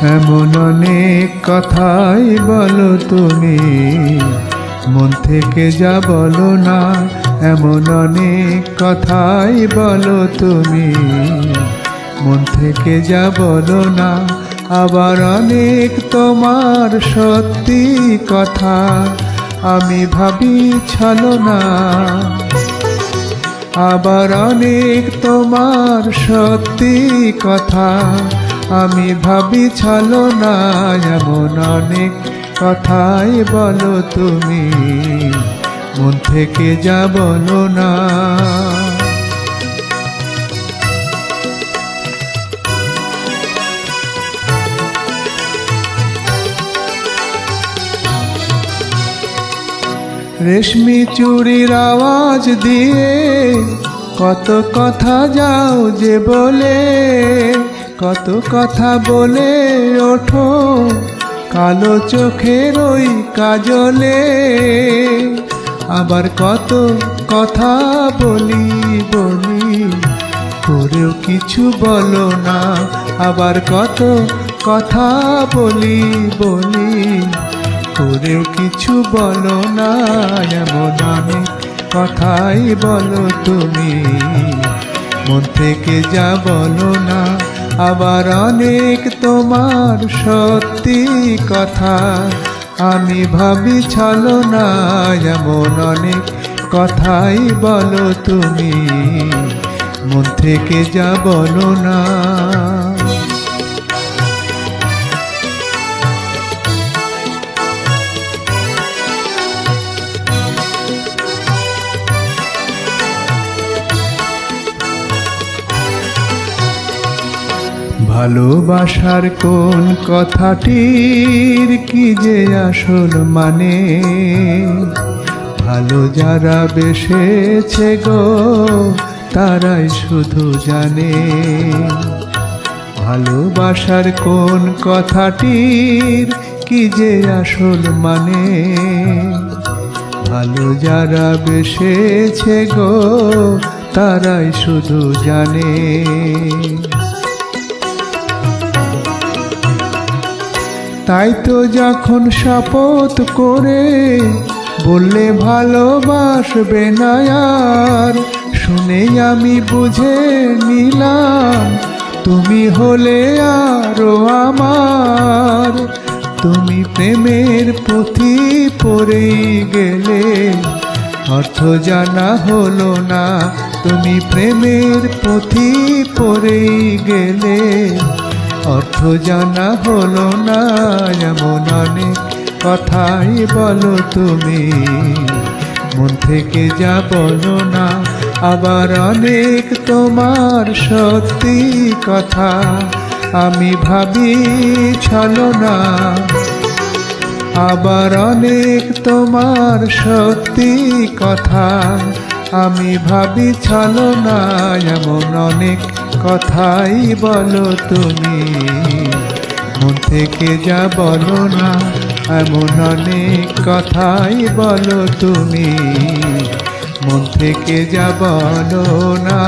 এমন অনেক কথাই বলো তুমি, মন থেকে যা বলো না। এমন অনেক কথাই বলো তুমি, মন থেকে যা বলো না। আবার অনেক তোমার সত্যি কথা আমি ভাবি ছলনা। আবার অনেক তোমার সত্যি কথা আমি ভাবি ছলনা। এমন অনেক কথাই বলো তুমি, মন থেকে যা বলো না। রেশমি চুড়ির আওয়াজ দিয়ে কত কথা যাও যে বলে, কত কথা বলে ওঠো কালো চোখের ওই কাজলে। আবার কত কথা বলি করেও কিছু বলো না। আবার কত কথা বলি করেও কিছু বলো না। এমন অনেক কথাই বলো তুমি, মন থেকে যা বলো না। আবার অনেক তোমার সত্যি কথা আমি ভাবি ছলনা। এমন অনেক কথাই বলো তুমি, মন থেকে যা বলো না। ভালোবাসার কোন কথাটির কি যে আসল মানে, ভালো যারা বেসেছে গো তারাই শুধু জানে। ভালোবাসার কোন কথাটির কি যে আসল মানে, ভালো যারা বেসেছে গো তারাই শুধু জানে। তাই তো যখন শপথ করে বললে ভালোবাসবে না আর, শুনেই আমি বুঝে নিলাম তুমি হলে আরো আমার। তুমি প্রেমের পুঁথি পড়েই গেলে, অর্থ জানা হলো না। তুমি প্রেমের পুঁথি পড়েই গেলে, অর্থ জানা হলো না। এমন অনেক কথাই বলো তুমি, মন থেকে যা বলো না। আবার অনেক তোমার সত্যি কথা আমি ভাবি ছলনা। আবার অনেক তোমার সত্যি কথা আমি ভাবি ছলনা। এমন অনেক কথাই বলো তুমি, মন থেকে যা বলো না। এমন অনেক কথাই বলো তুমি, মন থেকে যা বলো না।